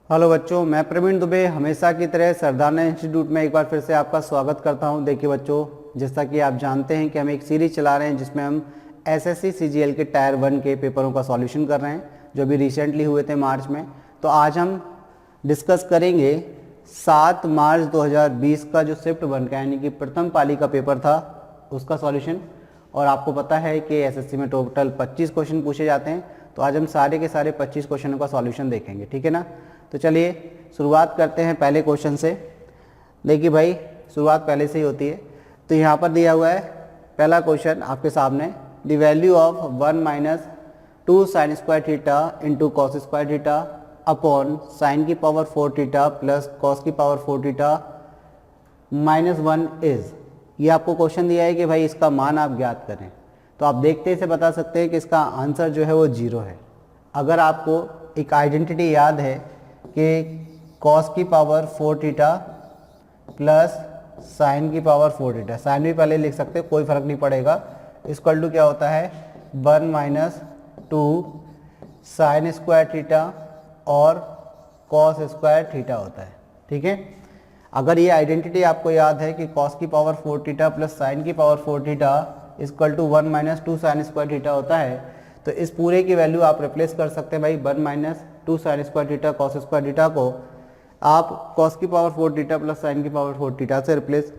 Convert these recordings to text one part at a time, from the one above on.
Hello बच्चों, मैं प्रवीण दुबे हमेशा की तरह सरदाना इंस्टीट्यूट में एक बार फिर से आपका स्वागत करता हूं। देखिए बच्चों, जैसा कि आप जानते हैं कि हम एक सीरीज चला रहे हैं जिसमें हम एसएससी सीजीएल के टायर 1 के पेपरों का सॉल्यूशन कर रहे हैं जो अभी रिसेंटली हुए थे मार्च में। तो आज हम डिस्कस करेंगे 7 मार्च 2020 का जो शिफ्ट 1 का यानी कि प्रथम पाली का पेपर था उसका सॉल्यूशन। और आपको पता है कि एसएससी में टोटल 25 क्वेश्चन पूछे जाते हैं, तो आज हम सारे के सारे 25 क्वेश्चनों का सॉल्यूशन देखेंगे, ठीक है ना। तो चलिए शुरुआत करते हैं पहले क्वेश्चन से। देखिए भाई, शुरुआत पहले से ही होती है। तो यहाँ पर दिया हुआ है पहला क्वेश्चन आपके सामने, the value of 1 minus 2 sine square theta into cos square theta upon sine की पावर 4 थीटा प्लस कॉस की पावर 4 थीटा माइनस 1 इज। ये आपको क्वेश्चन दिया है कि भाई इसका मान आप ज्ञात करें। तो आप देखते से बता सकते हैं कि इसका आंसर जो है वो 0 है। अगर आपको एक आइडेंटिटी याद है कि कॉस की पावर 4 थीटा प्लस साइन की पावर 4 थीटा, साइन भी पहले लिख सकते हैं, कोई फर्क नहीं पड़ेगा, इक्वल टू क्या होता है 1 माइनस 2 साइन स्क्वायर थीटा और कॉस स्क्वायर थीटा होता है, ठीक है। अगर ये आइडेंटिटी आपको याद है कि कॉस की पावर 4 थीटा प्लस साइन की power 4 theta equal to 1 minus 2 sine square theta होता है, तो इस पूरे की वैल्यू आप रिप्लेस कर सकते हैं भाई 1 minus 2 sine square theta cos square theta को आप कॉस की पावर 4 थीटा प्लस साइन की पावर 4 थीटा से रिप्लेस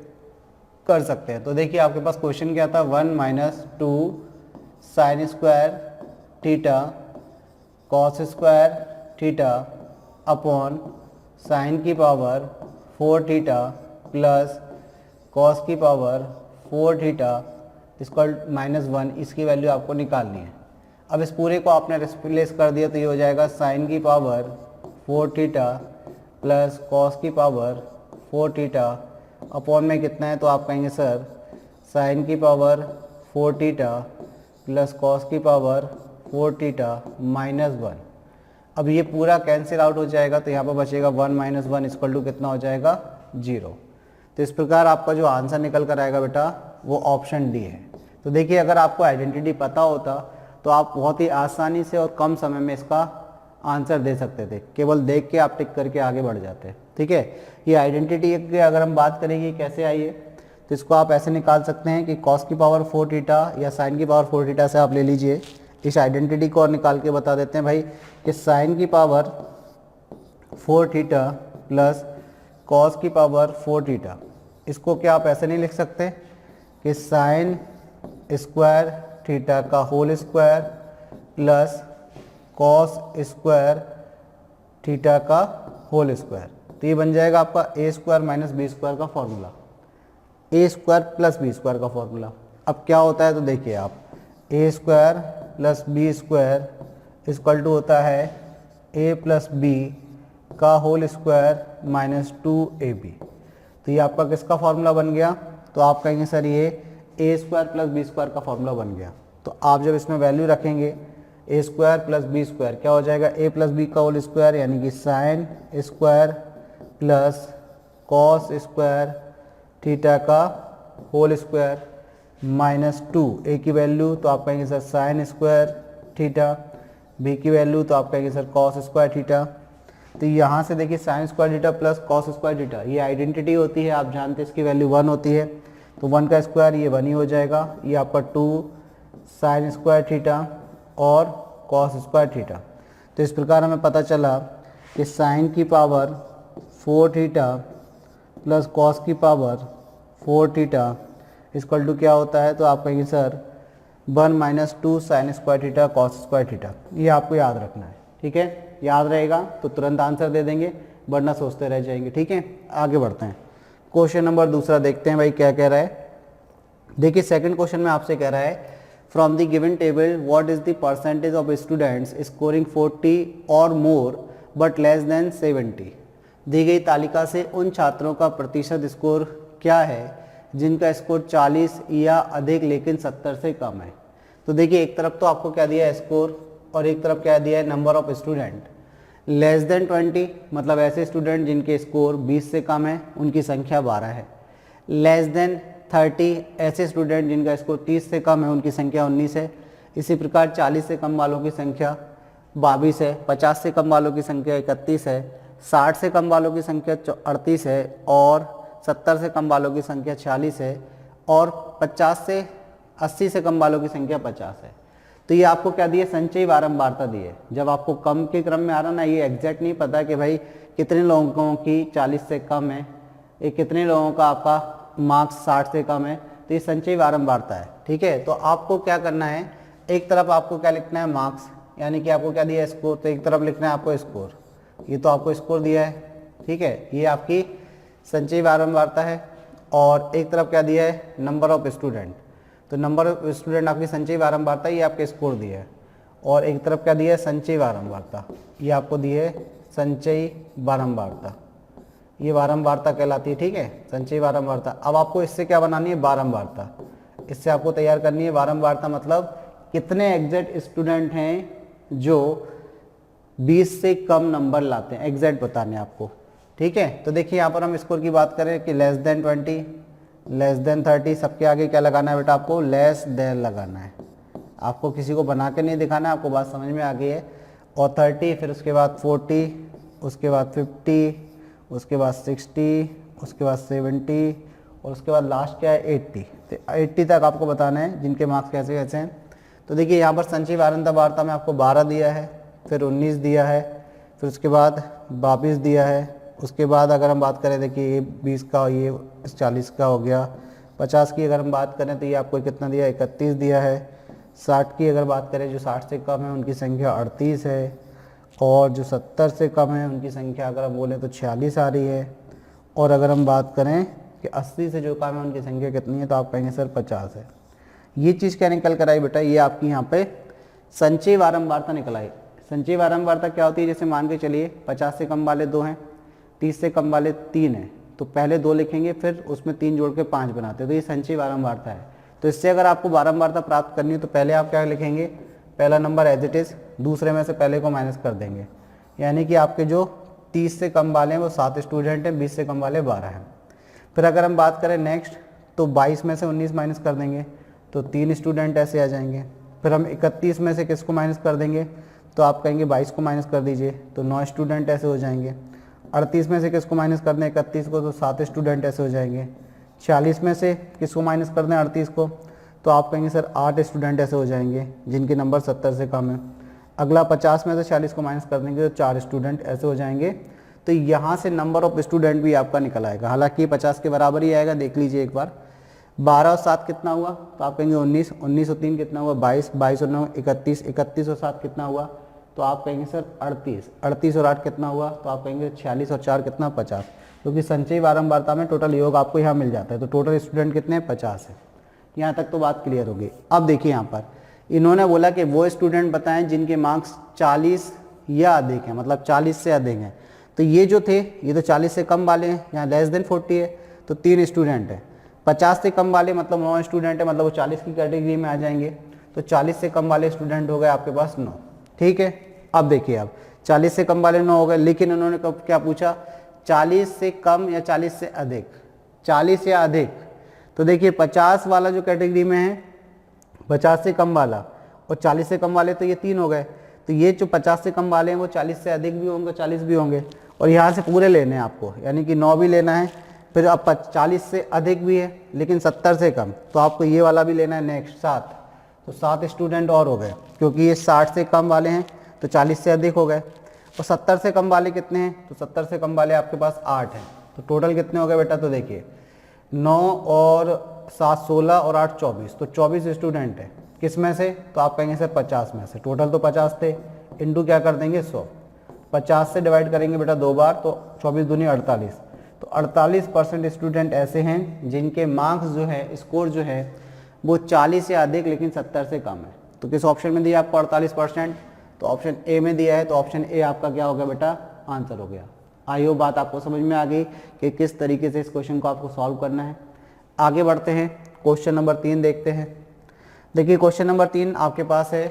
कर सकते हैं। तो देखिए आपके पास क्वेश्चन क्या था, 1 minus 2 sine square theta cos square theta upon sine की पावर 4 थीटा प्लस कॉस की पावर 4 थीटा इक्वल माइनस 1, इसकी वैल्यू आपको निकालनी है। अब इस पूरे को आपने रिप्लेस कर दिया तो ये हो जाएगा साइन की पावर 4 थीटा प्लस कॉस की पावर 4 थीटा अपॉन में कितना है, तो आप कहेंगे सर साइन की पावर 4 थीटा प्लस कॉस की पावर 4 थीटा माइनस 1। अब ये पूरा कैंसिल आउट हो जाएगा तो यहाँ पर बचेगा 1 माइनस 1 इक्वल टू कितना हो जाएगा 0। तो इस प्रकार आपका जो आंसर निकल कर आएगा बेटा वो ऑप्शन डी है। तो देखिए अगर आपको आइडेंटिटी पता होता तो आप बहुत ही आसानी से और कम समय में इसका आंसर दे सकते थे, केवल देख के आप टिक करके आगे बढ़ जाते, ठीक है। ये आइडेंटिटी की अगर हम बात करेंगे कैसे आई है, तो इसको आप ऐसे निकाल सकते हैं कि कॉस की पावर 4 थीटा या साइन की पावर 4 थीटा से आप ले लीजिए इस आइडेंटिटी को और निकाल के बता देते हैं भाई कि साइन की पावर 4 थीटा प्लस कॉस की पावर 4 थीटा, इसको क्या आप ऐसे नहीं लिख सकते कि साइन स्क्वायर थीटा का whole square plus cos square theta का होल स्क्वायर। तो ये बन जाएगा आपका A square minus B square का formula, A square plus B square का फॉर्मूला। अब क्या होता है तो देखिए आप, A square plus B square equal to होता है ए प्लस बी का होल स्क्वायर माइनस 2ab। तो ये आपका किसका फॉर्मूला बन गया, तो आप कहेंगे सर ये A square plus B square का फॉर्मूला बन गया। तो आप जब इसमें वैल्यू रखेंगे A square plus B square क्या हो जाएगा, ए प्लस बी का होल स्क्वायर यानी कि sine square plus cos square theta का होल स्क्वायर माइनस 2, ए की वैल्यू तो आप कहेंगे sir sine square theta, B की वैल्यू तो आप कहेंगे सर कॉस स्क्वायर थीटा। तो यहाँ से देखिए sign square theta plus cos square theta ये आइडेंटिटी होती है, आप जानते हैं इसकी वैल्यू 1 होती है, तो 1 का स्क्वायर ये 1 ही हो जाएगा। ये आपका 2 साइन स्क्वायर थीटा और कॉस स्क्वायर थीटा। तो इस प्रकार हमें पता चला कि साइन की पावर 4 थीटा प्लस कॉस की पावर 4 थीटा इक्वल टू क्या होता है, तो आप कहेंगे sir 1 minus 2 sine square theta cos square theta. ये आपको याद रखना है, ठीक है। याद रहेगा तो तुरंत आंसर दे देंगे, वरना सोचते रह जाएंगे, ठीक है। आगे बढ़ते हैं, क्वेश्चन नंबर दूसरा देखते हैं भाई क्या कह रहा है। देखिए सेकंड क्वेश्चन में आपसे कह रहा है from the given table what is the percentage of students scoring 40 और मोर बट लेस देन 70। दी गई तालिका से उन छात्रों का प्रतिशत स्कोर क्या है जिनका स्कोर 40 या अधिक लेकिन 70 से कम है। तो देखिए एक तरफ तो आपको क्या दिया है स्कोर और एक तरफ क्या दिया है number of student. Less than 20 मतलब ऐसे स्टूडेंट जिनके स्कोर 20 से कम है उनकी संख्या 12 है। लेस देन 30 ऐसे स्टूडेंट जिनका स्कोर 30 से कम है उनकी संख्या 19 है। इसी प्रकार 40 से कम वालों की संख्या 22 है, 50 से कम वालों की संख्या 31 है, 60 से कम वालों की संख्या 38 है और 70 से कम वालों की संख्या 46 है और 50 से 80 से कम वालों की संख्या 50 है। तो ये आपको क्या दिए, संचयी बारंबारता दी है। जब आपको कम के क्रम में आ रहा ना, ये एग्जैक्ट नहीं पता कि भाई कितने लोगों की 40 से कम है, ये कितने लोगों का आपका मार्क्स 60 से कम है, तो ये संचयी बारंबारता है। ठीक है, तो आपको क्या करना है, एक तरफ आपको क्या लिखना है, मार्क्स, यानी कि आपको क्या दिया है, स्कोर, तो एक तरफ लिखना है आपको स्कोर, ये तो आपको स्कोर दिया है। ठीक है, ये आपकी संचयी बारंबारता है। और एक तरफ क्या दिया है, नंबर ऑफ स्टूडेंट, तो नंबर ऑफ स्टूडेंट आपकी संचयी बारंबारता, ये आपके स्कोर दिया है। और एक तरफ क्या दिया है, संचयी बारंबारता, ये आपको दिए है संचयी बारंबारता, ये बारंबारता कहलाती है। ठीक है, संचयी बारंबारता। अब आपको इससे क्या बनानी है, बारंबारता, इससे आपको तैयार करनी है बारंबारता, मतलब कितने एग्जैक्ट स्टूडेंट हैं जो 20 से कम नंबर लाते हैं, एग्जैक्ट बताने आपको। ठीक है, तो देखिए यहाँ पर हम स्कोर की बात करें कि लेस देन 20, लेस देन 30, सबके आगे क्या लगाना है बेटा, आपको लेस देन लगाना है। आपको किसी को बना के नहीं दिखाना है, आपको बात समझ में आ गई है। और 30, फिर उसके बाद 40, उसके बाद 50, उसके बाद 60, उसके बाद 70 और उसके बाद लास्ट क्या है, 80। तो 80 तक आपको बताना है जिनके मार्क्स कैसे कैसे हैं। तो देखिए यहाँ पर संचयी बारंबारता में आपको 12 दिया है, फिर 19 दिया है, फिर उसके बाद 22 दिया है। उसके बाद अगर हम बात करें, देखिए ये 20 का, ये 40 का हो गया। 50 की अगर हम बात करें तो ये आपको कितना दिया, 31 दिया है। 60 की अगर बात करें, जो 60 से कम है उनकी संख्या 38 है। और जो 70 से कम है उनकी संख्या अगर हम बोलें तो 46 आ रही है। और अगर हम बात करें कि 80 से जो कम है उनकी संख्या कितनी है, तो आप कहेंगे सर 50 है। ये चीज़ क्या निकल कर आई बेटा, ये आपकी यहाँ पे संचयी बारंबारता निकल आई। संचयी बारंबारता क्या होती है, जैसे मान के चलिए 50 से कम वाले 2 हैं, 30 से कम वाले 3 हैं, तो पहले 2 लिखेंगे, फिर उसमें 3 जोड़ के 5 बनाते हैं, तो ये संचयी बारंबारता है। तो इससे अगर आपको बारंबारता प्राप्त करनी है तो पहले आप क्या लिखेंगे, पहला नंबर एज इट इज़, दूसरे में से पहले को माइनस कर देंगे, यानी कि आपके जो 30 से कम वाले हैं वो 7 स्टूडेंट हैं, 20 से कम वाले 12 हैं। फिर अगर हम बात करें नेक्स्ट, तो 22 में से 19 माइनस कर देंगे तो 3 स्टूडेंट ऐसे आ जाएंगे। फिर हम 31 में से किसको माइनस कर देंगे, तो आप कहेंगे 22 को माइनस कर दीजिए, तो 9 स्टूडेंट ऐसे हो जाएंगे। 38 में से किसको माइनस कर दें, 31 को, तो 7 स्टूडेंट ऐसे हो जाएंगे। 40 में से किसको माइनस कर दें, 38 को, तो आप कहेंगे सर 8 स्टूडेंट ऐसे हो जाएंगे जिनके नंबर 70 से कम है। अगला 50 में से 40 को माइनस कर देंगे तो 4 स्टूडेंट ऐसे हो जाएंगे। तो यहाँ से नंबर ऑफ स्टूडेंट भी आपका निकल आएगा, हालांकि 50 के बराबर ही आएगा, देख लीजिए एक बार। 12 और 7 कितना हुआ, तो आप कहेंगे 19, 19 और 3 कितना हुआ, 22, 22 और 9 31, 31 और 7 कितना हुआ, तो आप कहेंगे सर 38, 38 और 8 कितना हुआ, तो आप कहेंगे 46 और 4 कितना, 50। क्योंकि संचयी बारंबारता में टोटल योग आपको यहाँ मिल जाता है, तो टोटल स्टूडेंट कितने हैं, 50 है। यहाँ तक तो बात क्लियर होगी। अब देखिए यहाँ पर इन्होंने बोला कि वो स्टूडेंट बताएं जिनके मार्क्स 40 या अधिक हैं, मतलब 40 से अधिक हैं। तो ये जो थे, ये तो 40 से कम वाले हैं, यहाँ लेस देन 40 है, तो 3 स्टूडेंट हैं। 50 से कम वाले मतलब 9 स्टूडेंट है, मतलब वो 40 की कैटेगरी में आ जाएंगे। तो 40 से कम वाले स्टूडेंट हो गए आपके पास 9। ठीक है, अब देखिए, अब 40 से कम वाले 9 हो गए, लेकिन उन्होंने कब क्या पूछा, 40 से कम या 40 से अधिक, 40 या अधिक। तो देखिए 50 वाला जो कैटेगरी में है, 50 से कम वाला और 40 से कम वाले, तो ये 3 हो गए। तो ये जो 50 से कम वाले हैं वो 40 से अधिक भी होंगे, 40 भी होंगे, और यहाँ से पूरे लेने हैं आपको, यानी कि 9 भी लेना है। फिर अब 40 से अधिक भी है लेकिन 70 से कम, तो आपको ये वाला भी लेना है नेक्स्ट 7। तो 7 स्टूडेंट और हो गए, क्योंकि ये 60 से कम वाले हैं तो 40 से अधिक हो गए। और 70 से कम वाले कितने हैं, तो 70 से कम वाले आपके पास 8 हैं। तो टोटल कितने हो गए बेटा, तो देखिए 9 और 7 16 और 8 24, तो 24 स्टूडेंट है। किस में से, तो आप कहेंगे सर 50 में से। टोटल तो 50 थे, इंटू क्या कर देंगे 100, 50 से डिवाइड करेंगे बेटा 2 बार, तो 24 दूनी 48। तो 48% स्टूडेंट ऐसे हैं जिनके मार्क्स जो है, स्कोर जो है वो 40 से अधिक लेकिन 70 से कम है। तो किस ऑप्शन में दिया आपको 48%, तो ऑप्शन ए में दिया है। तो ऑप्शन ए आपका क्या हो गया बेटा, आंसर हो गया। आई होप बात आपको समझ में आ गई कि किस तरीके से इस क्वेश्चन को आपको सॉल्व करना है। आगे बढ़ते हैं, क्वेश्चन नंबर 3 देखते हैं। देखिए क्वेश्चन नंबर 3 आपके पास है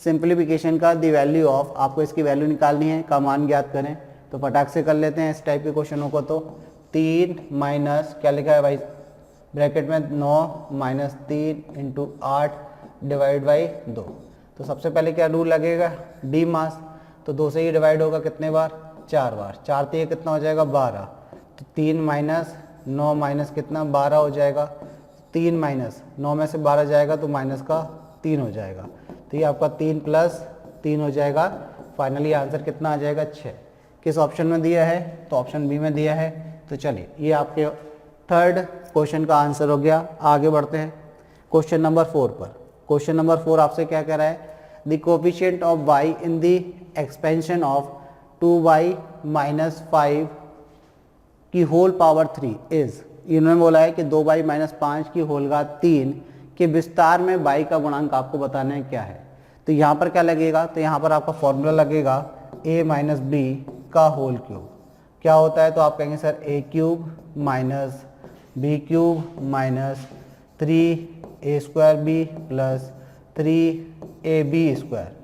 सिंप्लीफिकेशन का द वैल्यू ऑफ, आपको इसकी वैल्यू निकालनी है, का मान ज्ञात करें। तो फटाक से कर लेते हैं इस टाइप के क्वेश्चनों को। तो 3 माइनस क्या लिखा है भाई, ब्रैकेट में 9 माइनस 3 इंटू 8 डिवाइड बाई 2। तो सबसे पहले क्या रूल लगेगा, डी मास, तो 2 से ही डिवाइड होगा कितने बार, 4 बार, 4 3 कितना हो जाएगा 12, तो 3 माइनस 9 माइनस कितना 12 हो जाएगा, 3 माइनस 9 में से 12 जाएगा तो माइनस का 3 हो जाएगा, तो ये आपका 3 प्लस 3 हो जाएगा। फाइनली आंसर कितना आ जाएगा 6। किस ऑप्शन में दिया है, तो ऑप्शन बी में दिया है। तो चलिए ये आपके थर्ड क्वेश्चन का आंसर हो गया। आगे बढ़ते हैं क्वेश्चन नंबर 4 पर। क्वेश्चन नंबर 4 आपसे क्या कह रहा है, the coefficient of y in the expansion of 2y minus 5 की होल पावर 3 इज, इन्होंने बोला है कि 2y माइनस 5 की होल घात 3 के विस्तार में y का गुणांक आपको बताना है क्या है। तो यहाँ पर क्या लगेगा, तो यहाँ पर आपका फॉर्मूला लगेगा a माइनस बी का होल क्यूब। क्या होता है, तो आप कहेंगे sir a cube minus B cube minus 3a square B plus 3ab square.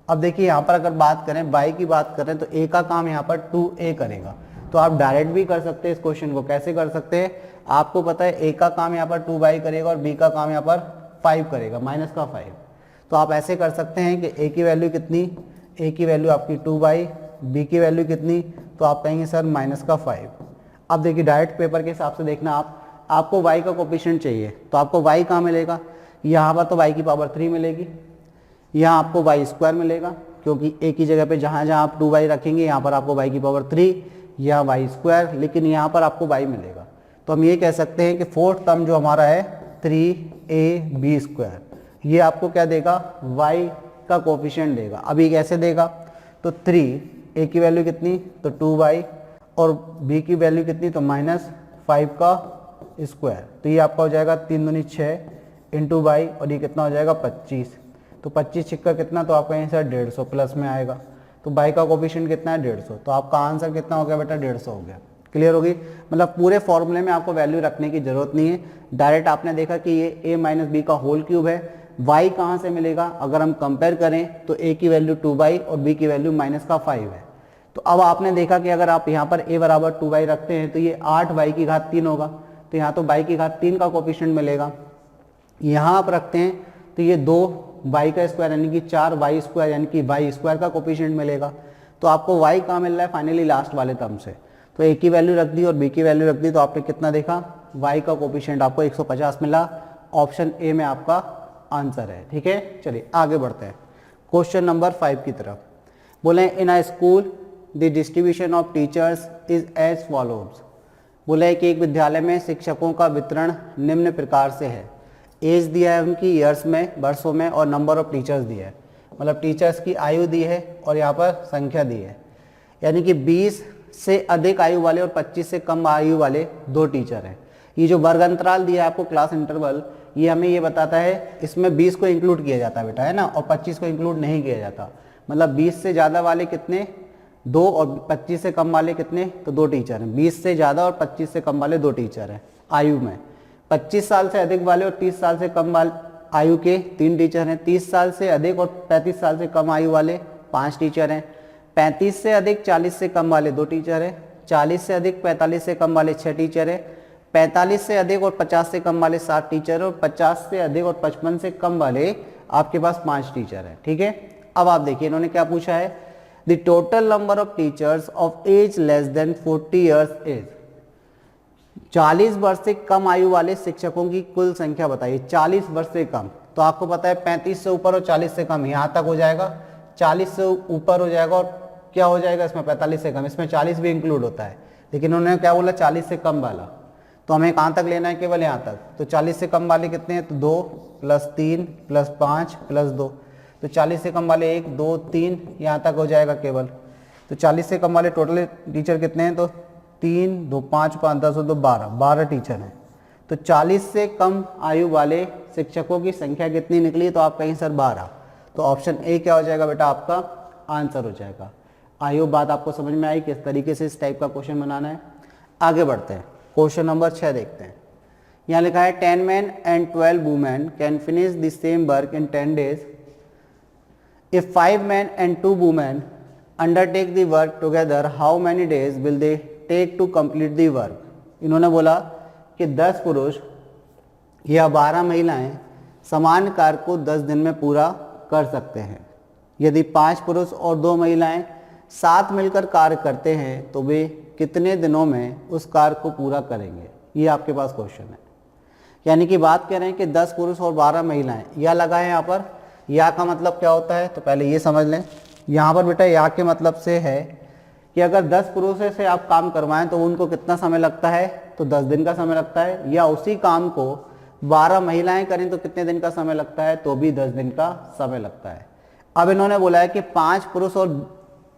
अब देखिए यहाँ पर अगर बात करें y की बात करें तो a का काम यहाँ पर 2a करेगा, तो आप डायरेक्ट भी कर सकते हैं इस क्वेश्चन को। कैसे कर सकते हैं, आपको पता है a का काम यहाँ पर 2y करेगा और b का काम यहाँ पर 5 करेगा, माइनस का 5। तो आप ऐसे कर सकते हैं कि a की वैल्यू कितनी, a की वैल्यू आपकी 2y, b की वैल्यू कितनी, तो आप कहेंगे सर माइनस का 5। अब देखिए डायरेक्ट पेपर के हिसाब से देखना, आपको y का कोफिशिएंट चाहिए, तो आपको y कहाँ मिलेगा, यहाँ पर तो y की पावर 3 मिलेगी, यहाँ आपको y स्क्वायर मिलेगा, क्योंकि a की जगह पे जहाँ जहाँ आप 2y रखेंगे यहाँ पर आपको y की पावर 3 या y स्क्वायर, लेकिन यहाँ पर आपको y मिलेगा। तो हम ये कह सकते हैं कि फोर्थ टर्म जो हमारा है 3ab स्क्वायर, ये आपको क्या देगा, y का कोफिशिएंट देगा। अब ये कैसे देगा, तो 3 a की वैल्यू कितनी, तो 2y और b की वैल्यू कितनी, तो माइनस 5 का स्क्वायर, तो ये आपका हो जाएगा 3 दूनी 6 इंटू वाई, और ये कितना हो जाएगा 25, तो 25 छिक्का कितना, तो आपका आंसर 150 प्लस में आएगा। तो बाई का कोफिशिएंट कितना है 150, तो आपका आंसर कितना हो गया बेटा 150 हो गया। क्लियर होगी, मतलब पूरे फॉर्मूले में आपको वैल्यू रखने की जरूरत नहीं है, डायरेक्ट आपने देखा कि ये a माइनस बी का होल क्यूब है। y कहाँ से मिलेगा, अगर हम कंपेयर करें तो a की वैल्यू 2y और b की वैल्यू माइनस का 5 है। तो अब आपने देखा कि अगर आप यहाँ पर a बराबर 2y रखते हैं तो ये 8y की घात 3 होगा, तो यहाँ तो y की घात 3 का कोफिशिएंट मिलेगा। यहाँ आप रखते हैं तो ये 2y का स्क्वायर यानी कि 4y स्क्वायर यानी कि y स्क्वायर का कोफिशिएंट मिलेगा। तो आपको y कहाँ मिल रहा है, फाइनली लास्ट वाले टर्म से। तो a की वैल्यू रख दी और b की वैल्यू रख दी, तो आपने कितना देखा, y का कोफिशिएंट आपको 150 मिला। ऑप्शन ए में आपका आंसर है। ठीक है, चलिए आगे बढ़ते हैं क्वेश्चन नंबर 5 की तरफ। बोले in a school the distribution of teachers is as follows. बोले कि एक विद्यालय में शिक्षकों का वितरण निम्न प्रकार से है। एज दिया है उनकी ईयर्स में, वर्षों में, और नंबर ऑफ टीचर्स दिया है, मतलब टीचर्स की आयु दी है और यहाँ पर संख्या दी है। यानी कि 20 से अधिक आयु वाले और 25 से कम आयु वाले 2 टीचर हैं। ये जो वर्ग अंतराल दिया है आपको क्लास इंटरवल, ये हमें ये बताता है इसमें 20 को इंक्लूड किया जाता है बेटा, है ना, और 25 को इंक्लूड नहीं किया जाता। मतलब 20 से ज़्यादा वाले कितने, 2, और 25 से कम वाले कितने, तो 2 टीचर हैं। 20 से ज़्यादा और 25 से कम वाले 2 टीचर हैं आयु में। 25 साल से अधिक वाले और 30 साल से कम वाले आयु के 3 टीचर हैं। 30 साल से अधिक और 35 साल से कम आयु वाले 5 टीचर हैं। 35 से अधिक 40 से कम वाले 2 टीचर हैं। 40 से अधिक 45 से कम वाले 6 टीचर हैं। 45 से अधिक और 50 से कम वाले 7 टीचर, और 50 से अधिक और 55 से कम वाले आपके पास 5 टीचर हैं। ठीक है, अब आप देखिए इन्होंने क्या पूछा है, the total number of teachers of age less than 40 years is. 40 वर्ष से कम आयु वाले शिक्षकों की कुल संख्या बताइए। 40 वर्ष से कम, तो आपको पता है 35 से ऊपर और 40 से कम, यहाँ तक हो जाएगा। 40 से ऊपर हो जाएगा और क्या हो जाएगा इसमें 45 से कम, इसमें 40 भी इंक्लूड होता है, लेकिन उन्होंने क्या बोला 40 से कम वाला, तो हमें कहाँ तक लेना है, केवल यहाँ तक। तो 40 से कम वाले कितने हैं, तो 2 प्लस 3 प्लस 5 प्लस 2, तो 40 से कम वाले 1 2 3 यहाँ तक हो जाएगा केवल। तो 40 से कम वाले टोटल टीचर कितने हैं, तो 3 2 5 5 10 2 12 टीचर हैं। तो 40 से कम आयु वाले शिक्षकों की संख्या कितनी निकली, तो आप कहें सर 12। तो ऑप्शन ए क्या हो जाएगा बेटा, आपका आंसर हो जाएगा। आयु बात आपको समझ में आई किस तरीके से इस टाइप का क्वेश्चन बनाना है। आगे बढ़ते हैं, क्वेश्चन नंबर 6 देखते हैं। यहाँ लिखा है 10 men and 12 women can finish the same work in 10 days if 5 men and 2 women undertake the work together, how many days will they take to complete the work? इन्होंने बोला कि 10 पुरुष या 12 महिलाएं समान कार्य को 10 दिन में पूरा कर सकते हैं। यदि 5 पुरुष और 2 महिलाएं साथ मिलकर कार्य करते हैं तो वे कितने दिनों में उस कार्य को पूरा करेंगे, ये आपके पास क्वेश्चन है। यानी कि बात कर रहे हैं कि 10 पुरुष और 12 महिलाएं, या लगा है यहाँ पर। या का मतलब क्या होता है तो पहले ये समझ लें। यहाँ पर बेटा या के मतलब से है कि अगर 10 पुरुषों से आप काम करवाएं तो उनको कितना समय लगता है, तो 10 दिन का समय लगता है। या उसी काम को 12 महिलाएं करें तो कितने दिन का समय लगता है, तो भी 10 दिन का समय लगता है। अब इन्होंने बोला है कि 5 पुरुष और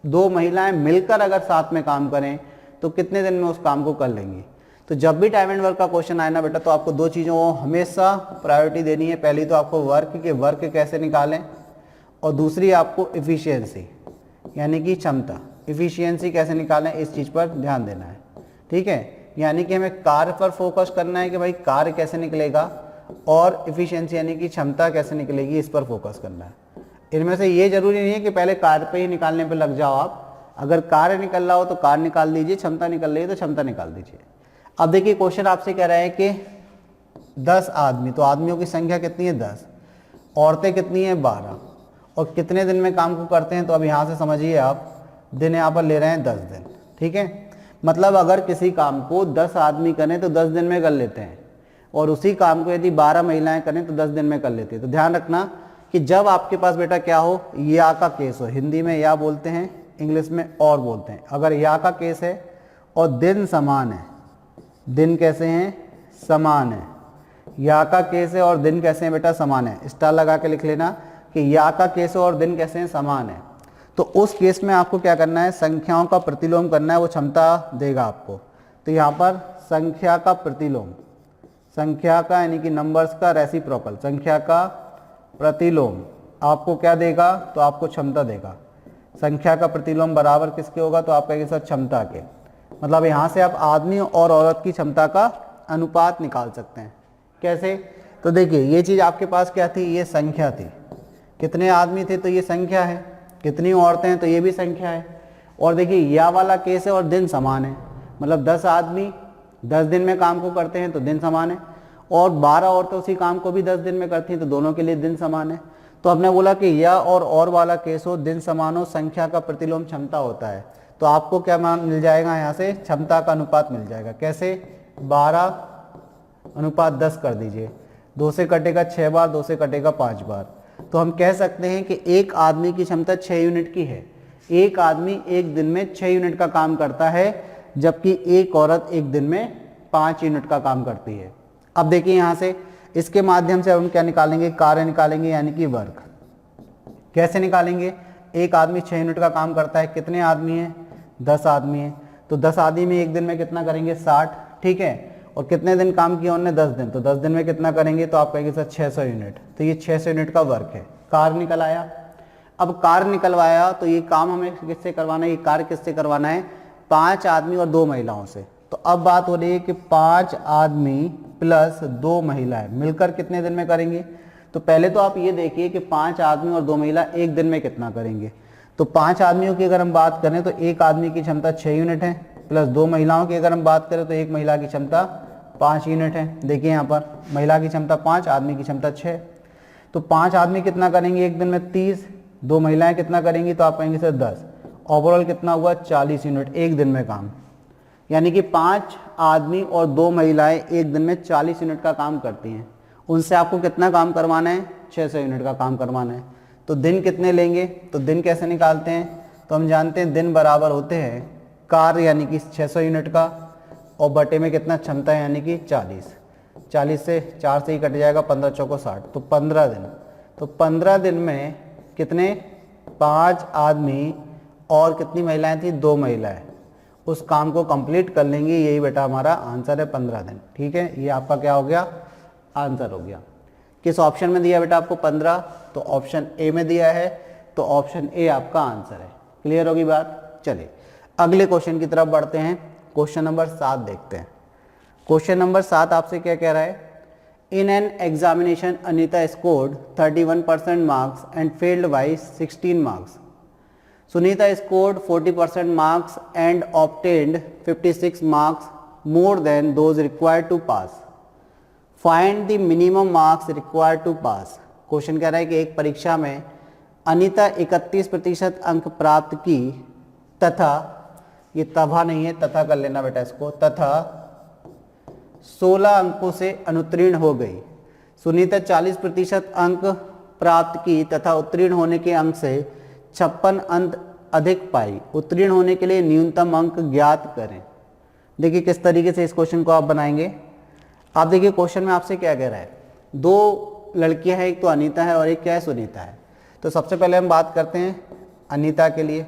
2 महिलाएं मिलकर अगर साथ में काम करें तो कितने दिन में उस काम को कर लेंगी। तो जब भी टाइम एंड वर्क का क्वेश्चन आए ना बेटा, तो आपको 2 चीज़ों को हमेशा प्रायोरिटी देनी है। पहली तो आपको वर्क कैसे निकालें, और दूसरी आपको इफिशियंसी यानी कि क्षमता, इफिशियंसी कैसे निकालें, इस चीज़ पर ध्यान देना है। ठीक है, यानी कि हमें कार्य पर फोकस करना है कि भाई कार्य कैसे निकलेगा, और इफिशियंसी यानी कि क्षमता कैसे निकलेगी, इस पर फोकस करना है। इनमें से ये जरूरी नहीं है कि पहले कार्य पे ही निकालने पे लग जाओ आप। अगर कार्य निकल रहा हो तो कार्य निकाल दीजिए, क्षमता निकल रही है तो क्षमता निकाल दीजिए। अब देखिए क्वेश्चन आपसे कह रहा है कि 10 आदमी, तो आदमियों की संख्या कितनी है 10, औरतें कितनी है 12, और कितने दिन में काम को करते हैं। तो अब यहाँ से समझिए आप, दिन यहाँ पर ले रहे हैं 10 दिन। ठीक है, मतलब अगर किसी काम को 10 आदमी करें तो 10 दिन में कर लेते हैं, और उसी काम को यदि 12 महिलाएं करें तो 10 दिन में कर लेती है। तो ध्यान रखना कि जब आपके पास बेटा क्या हो, या का केस हो, हिंदी में या बोलते हैं, इंग्लिश में और बोलते हैं। अगर या का केस है और दिन समान है, दिन कैसे हैं, समान है। या का केस है और दिन कैसे हैं बेटा, समान है। स्टार लगा के लिख लेना कि या का केस है और दिन कैसे हैं, समान है। तो उस केस में आपको क्या करना है, संख्याओं का प्रतिलोम करना है, वो क्षमता देगा आपको। तो यहाँ पर संख्या का प्रतिलोम, संख्या का यानी कि नंबर्स का रेसिप्रोकल, संख्या का प्रतिलोम आपको क्या देगा, तो आपको क्षमता देगा। संख्या का प्रतिलोम बराबर किसके होगा, तो आप कहेंगे सर क्षमता के। मतलब यहाँ से आप आदमी और औरत की क्षमता का अनुपात निकाल सकते हैं। कैसे, तो देखिए ये चीज़ आपके पास क्या थी, ये संख्या थी। कितने आदमी थे तो ये संख्या है, कितनी औरतें हैं तो ये भी संख्या है। और देखिए या वाला केस है और दिन समान है, मतलब 10 आदमी 10 दिन में काम को करते हैं तो दिन समान है, और 12 औरतें उसी काम को भी 10 दिन में करती हैं तो दोनों के लिए दिन समान है। तो हमने बोला कि या और वाला केस हो, दिन समान हो, संख्या का प्रतिलोम क्षमता होता है। तो आपको क्या मान मिल जाएगा, यहाँ से क्षमता का अनुपात मिल जाएगा। कैसे, 12:10 कर दीजिए, 2 से कटेगा 6 बार, 2 से कटेगा 5 बार। तो हम कह सकते हैं कि एक आदमी की क्षमता 6 यूनिट की है। एक आदमी एक दिन में 6 यूनिट का काम करता है, जबकि एक औरत एक दिन में 5 यूनिट का काम करती है। अब देखिए यहाँ से इसके माध्यम से हम क्या निकालेंगे, कार्य निकालेंगे यानी कि वर्क। कैसे निकालेंगे, एक आदमी 6 यूनिट का काम करता है, कितने आदमी हैं, 10 आदमी हैं, तो 10 आदमी में एक दिन में कितना करेंगे, 60। ठीक है, और कितने दिन काम किया उन्होंने, 10 दिन, तो 10 दिन में कितना करेंगे, तो आप कहेंगे सर 600 यूनिट। तो ये 600 यूनिट का वर्क है। कार्य निकल आया। अब कार्य निकलवाया तो ये काम हमें किससे करवाना है, ये कार्य किससे करवाना है, 5 आदमी और 2 महिलाओं से। तो अब बात हो रही है कि 5 आदमी प्लस 2 महिलाएं मिलकर कितने दिन में करेंगे। तो पहले तो आप ये देखिए कि 5 आदमी और 2 महिला एक दिन में कितना करेंगे। तो 5 आदमियों की अगर हम बात करें तो एक आदमी की क्षमता 6 यूनिट है, प्लस 2 महिलाओं की अगर हम बात करें तो एक महिला की क्षमता 5 यूनिट है। देखिए यहाँ पर महिला की क्षमता 5, आदमी की क्षमता 6। तो 5 आदमी कितना करेंगे एक दिन में, 30, 2 महिलाएं कितना करेंगी, तो आप कहेंगे सर 10। ओवरऑल कितना हुआ, 40 यूनिट एक दिन में काम। यानी कि 5 आदमी और 2 महिलाएं एक दिन में 40 यूनिट का काम करती हैं। उनसे आपको कितना काम करवाना है, 600 यूनिट का काम करवाना है। तो दिन कितने लेंगे, तो दिन कैसे निकालते हैं, तो हम जानते हैं दिन बराबर होते हैं कार्य यानी कि 600 यूनिट का, और बटे में कितना क्षमता है यानी कि 40। 40 से 4 से ही कट जाएगा, 15 चौको 60, तो 15 दिन। तो 15 दिन में कितने, 5 आदमी और कितनी महिलाएं थी, 2 महिलाएं उस काम को कंप्लीट कर लेंगे। यही बेटा हमारा आंसर है 15 दिन। ठीक है, ये आपका क्या हो गया, आंसर हो गया। किस ऑप्शन में दिया बेटा आपको 15, तो ऑप्शन ए में दिया है, तो ऑप्शन ए आपका आंसर है। क्लियर होगी बात। चलिए अगले क्वेश्चन की तरफ बढ़ते हैं। क्वेश्चन नंबर 7 देखते हैं। क्वेश्चन नंबर 7 आपसे क्या कह रहा है, in an examination Anita scored 31% marks and failed by 16 marks. Sunita scored 40% marks and obtained 56 marks more than those required to pass. Find the minimum marks required to pass. Question कह रहा है कि एक परीक्षा में अनीता 31% अंक प्राप्त की तथा, ये तभा नहीं है, तथा कर लेना बेटा इसको, तथा 16 अंकों से अनुत्तीर्ण हो गई। सुनीता 40% अंक प्राप्त की तथा उत्तीर्ण होने के अंक से 56 अंक अधिक पाई। उत्तीर्ण होने के लिए न्यूनतम अंक ज्ञात करें। देखिए किस तरीके से इस क्वेश्चन को आप बनाएंगे। आप देखिए क्वेश्चन में आपसे क्या कह रहा है, दो लड़कियां हैं, एक तो अनीता है और एक क्या है, सुनीता है। तो सबसे पहले हम बात करते हैं अनीता के लिए।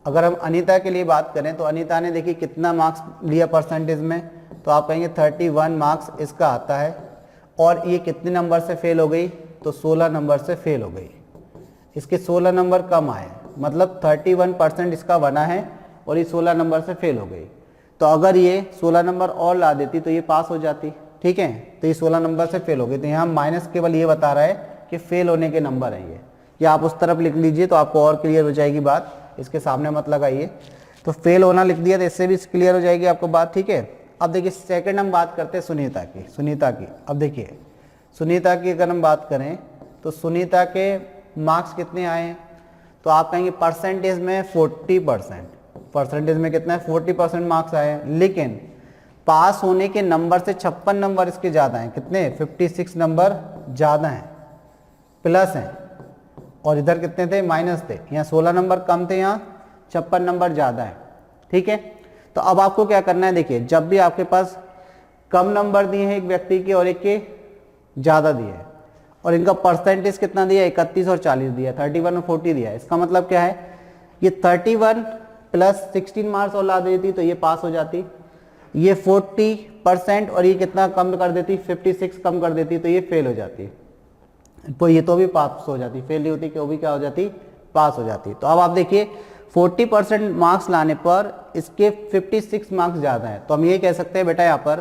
अगर हम अनीता के लिए बात करें तो अनीता ने देखिए कितना मार्क्स लिया परसेंटेज में, तो आप कहेंगे 31 मार्क्स इसका आता है। और ये कितने नंबर से फेल हो गई, तो 16 नंबर से फेल हो गई। इसके 16 नंबर कम आए, मतलब 31% इसका बना है और ये 16 नंबर से फेल हो गई। तो अगर ये 16 नंबर और ला देती तो ये पास हो जाती, ठीक है। तो ये 16 नंबर से फेल हो गई। तो यहाँ माइनस केवल ये बता रहा है कि फेल होने के नंबर हैं ये, या आप उस तरफ लिख लीजिए तो आपको और क्लियर हो जाएगी बात, इसके सामने मत लगाइए। तो फेल होना लिख दिया तो इससे भी क्लियर हो जाएगी आपको बात, ठीक है। अब देखिए सेकंड हम बात करते हैं सुनीता की। अब देखिए सुनीता की अगर हम बात करें तो सुनीता के मार्क्स कितने आए हैं, तो आप कहेंगे परसेंटेज में 40%, परसेंटेज में कितना है 40% मार्क्स आए हैं। लेकिन पास होने के नंबर से 56 नंबर इसके ज़्यादा हैं, कितने 56 नंबर ज़्यादा हैं, प्लस हैं। और इधर कितने थे, माइनस थे। यहाँ 16 नंबर कम थे, यहाँ 56 नंबर ज़्यादा है, ठीक है। तो अब आपको क्या करना है, देखिए जब भी आपके पास कम नंबर दिए हैं एक व्यक्ति के और एक के ज़्यादा दिए हैं, और इनका परसेंटेज कितना दिया, 31 और 40 दिया, 31 और 40 दिया है, इसका मतलब क्या है, ये 31 प्लस 16 मार्क्स और ला देती तो ये पास हो जाती। ये 40% और ये कितना कम कर देती, 56 कम कर देती तो ये फेल हो जाती। तो ये तो भी पास हो जाती, फेल नहीं होती कि वो भी क्या हो जाती, पास हो जाती। तो अब आप देखिए 40% मार्क्स लाने पर इसके 56 मार्क्स ज़्यादा हैं। तो हम ये कह सकते हैं बेटा यहाँ पर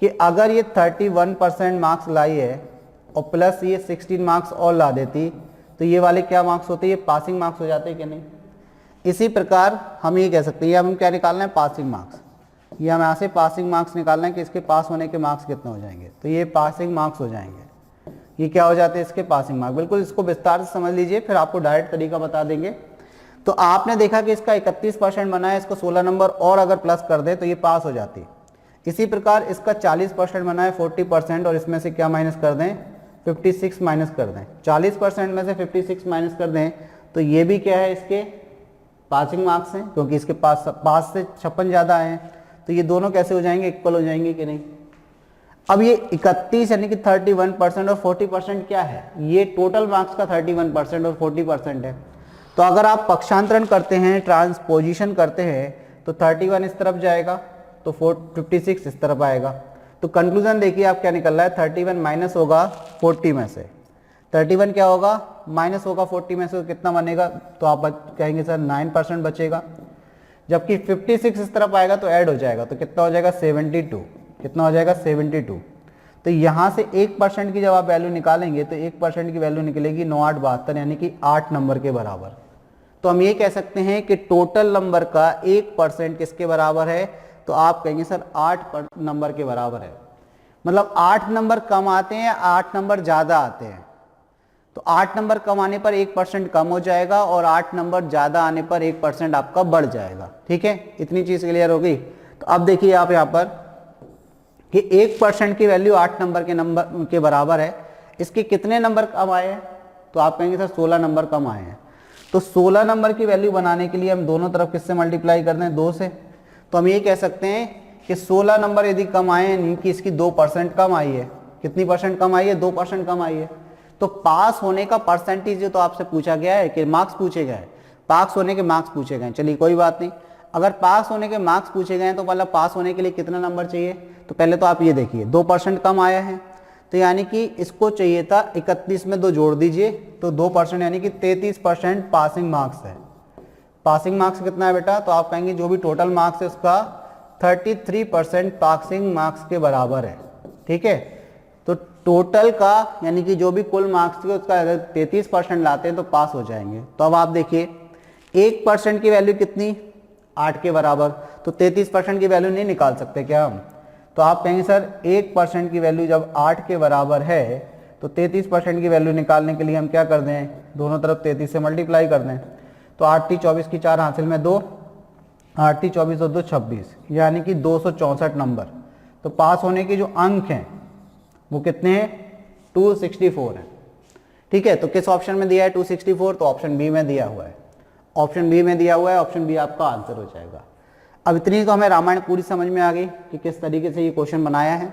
कि अगर ये 31% मार्क्स लाई है और प्लस ये 16 मार्क्स और ला देती तो ये वाले क्या मार्क्स होते, ये पासिंग मार्क्स हो जाते कि नहीं। इसी प्रकार हम ये कह सकते हैं, अब हम क्या निकालना है, पासिंग मार्क्स। ये हम यहाँ से पासिंग मार्क्स निकालना है कि इसके पास होने के मार्क्स कितने हो जाएंगे, तो ये पासिंग मार्क्स हो जाएंगे। ये क्या हो जाते हैं, इसके पासिंग मार्क्स। बिल्कुल इसको विस्तार से समझ लीजिए, फिर आपको डायरेक्ट तरीका बता देंगे। तो आपने देखा कि इसका 31% बना है, इसको 16 नंबर और अगर प्लस कर दे तो ये पास हो जाती। इसी प्रकार इसका 40% बना है, 40%, और इसमें से क्या माइनस कर दें, 56 माइनस कर दें। 40% में से 56 माइनस कर दें तो ये भी क्या है, इसके पासिंग मार्क्स हैं, क्योंकि इसके पास से 56 ज़्यादा आए हैं। तो ये दोनों कैसे हो जाएंगे, इक्वल हो जाएंगे कि नहीं। अब ये 31 यानी कि 31% और 40% क्या है, ये टोटल मार्क्स का 31% और 40% है। तो अगर आप पक्षांतरण करते हैं, ट्रांसपोजिशन करते हैं, तो 31 इस तरफ जाएगा तो 56 इस तरफ आएगा। तो कंक्लूजन देखिए आप क्या निकल रहा है, 31 माइनस होगा 40 में से, 31 क्या होगा, माइनस होगा 40 में से, तो कितना बनेगा, तो आप कहेंगे सर 9% बचेगा। जबकि 56 इस तरफ आएगा तो ऐड हो जाएगा, तो कितना हो जाएगा 72, कितना हो जाएगा 72। तो यहाँ से 1% की जब आप वैल्यू निकालेंगे तो 1% की वैल्यू निकलेगी 9872, यानी कि 8 नंबर के बराबर। तो हम ये कह सकते हैं कि टोटल नंबर का 1% किसके बराबर है, तो आप कहेंगे सर 8 नंबर के बराबर है। मतलब 8 नंबर कम आते हैं, 8 नंबर ज़्यादा आते हैं। तो 8 नंबर कम आने पर 1% कम हो जाएगा और 8 नंबर ज़्यादा आने पर 1% आपका बढ़ जाएगा, ठीक है। इतनी चीज़ क्लियर हो गई। तो अब देखिए आप यहाँ पर कि 1% की वैल्यू 8 नंबर के बराबर है। इसके कितने नंबर कम आए हैं, तो आप कहेंगे सर 16 नंबर कम आए हैं। तो 16 नंबर की वैल्यू बनाने के लिए हम दोनों तरफ किससे मल्टीप्लाई कर दें, 2 से। तो हम ये कह सकते हैं कि 16 नंबर यदि कम आए हैं, कि इसकी 2% कम आई है। कितनी परसेंट कम आई है, 2% कम आई है। तो पास होने का परसेंटेज जो तो आपसे पूछा गया है कि मार्क्स पूछे गए, पास होने के मार्क्स पूछे गए। चलिए कोई बात नहीं, अगर पास होने के मार्क्स पूछे गए हैं तो मतलब पास होने के लिए कितना नंबर चाहिए, तो पहले तो आप ये देखिए 2% कम आया है, तो यानी कि इसको चाहिए था 31 में 2 जोड़ दीजिए तो 2% यानी कि 33% पासिंग मार्क्स है। पासिंग मार्क्स कितना है बेटा, तो आप कहेंगे जो भी टोटल मार्क्स है उसका 33% पासिंग मार्क्स के बराबर है, ठीक है। तो टोटल का यानी कि जो भी कुल मार्क्स थे उसका अगर 33% लाते हैं तो पास हो जाएंगे। तो अब आप देखिए 1% की वैल्यू कितनी, 8 के बराबर, तो 33% की वैल्यू नहीं निकाल सकते क्या हम, तो आप कहेंगे सर 1% की वैल्यू जब 8 के बराबर है तो 33% की वैल्यू निकालने के लिए हम क्या कर दें, दोनों तरफ 33 से मल्टीप्लाई कर दें। तो 8 × 3 = 24 की 4 हासिल में 2, 8 × 24 और 2 26, यानी कि 264 नंबर। तो पास होने के जो अंक हैं वो कितने हैं? 264 हैं। ठीक है, तो किस ऑप्शन में दिया है 264? तो ऑप्शन बी में दिया हुआ है, ऑप्शन बी में दिया हुआ है, ऑप्शन बी आपका आंसर हो जाएगा। अब इतनी तो हमें रामायण पूरी समझ में आ गई कि किस तरीके से ये क्वेश्चन बनाया है।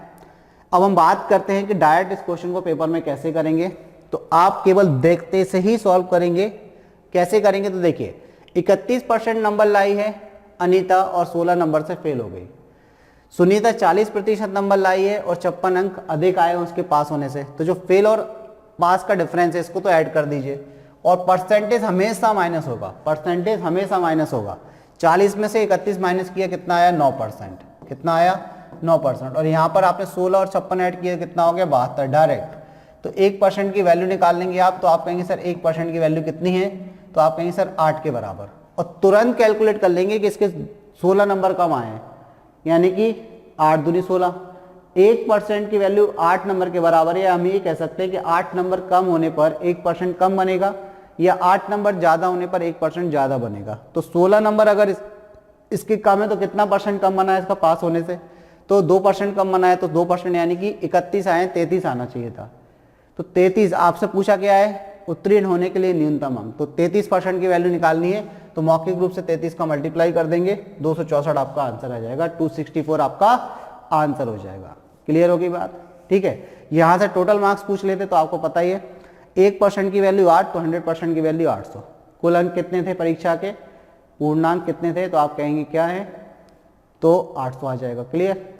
अब हम बात करते हैं कि डायरेक्ट इस क्वेश्चन को पेपर में कैसे करेंगे। तो आप केवल देखते से ही सॉल्व करेंगे। कैसे करेंगे? तो देखिए 31% नंबर लाई है अनीता और 16 नंबर से फेल हो गई। सुनीता 40% नंबर लाई है और 56 अंक अधिक आए उसके पास होने से। तो जो फेल और पास का डिफरेंस है इसको तो ऐड कर दीजिए, और परसेंटेज हमेशा माइनस होगा, परसेंटेज हमेशा माइनस होगा। 40 में से 31 माइनस किया, कितना आया? 9%। कितना आया? 9%। और यहाँ पर आपने 16 और 56 ऐड किया, कितना हो गया? 72 डायरेक्ट। तो 1% की वैल्यू निकाल लेंगे आप, तो आप कहेंगे सर 1% की वैल्यू कितनी है? तो आप कहेंगे सर 8 के बराबर। और तुरंत कैलकुलेट कर लेंगे कि इसके 16 नंबर कम आए हैं, यानी कि 8 दूनी 16। 1% की वैल्यू 8 नंबर के बराबर है। हम ये कह सकते हैं कि 8 नंबर कम होने पर 1% कम बनेगा, या 8 नंबर ज़्यादा होने पर 1% ज़्यादा बनेगा। तो 16 नंबर अगर इसके कम है तो कितना परसेंट कम बना है इसका पास होने से? तो 2% कम बना है, तो 2% यानी कि 31 आए, 33 आना चाहिए था। तो 33 आपसे पूछा क्या है? उत्तीर्ण होने के लिए न्यूनतम अंक। तो 33% की वैल्यू निकालनी है, तो मौखिक रूप से 33 का मल्टीप्लाई कर देंगे, 264 आपका आंसर आ जाएगा, 264 आपका आंसर हो जाएगा। क्लियर होगी बात? ठीक है, यहाँ से टोटल मार्क्स पूछ लेते तो आपको पता ही है, 1% की वैल्यू 8, तो 100% की वैल्यू 800। कुल अंक कितने थे परीक्षा के? पूर्णांक कितने थे? तो आप कहेंगे क्या है? तो 800 आ जाएगा। क्लियर?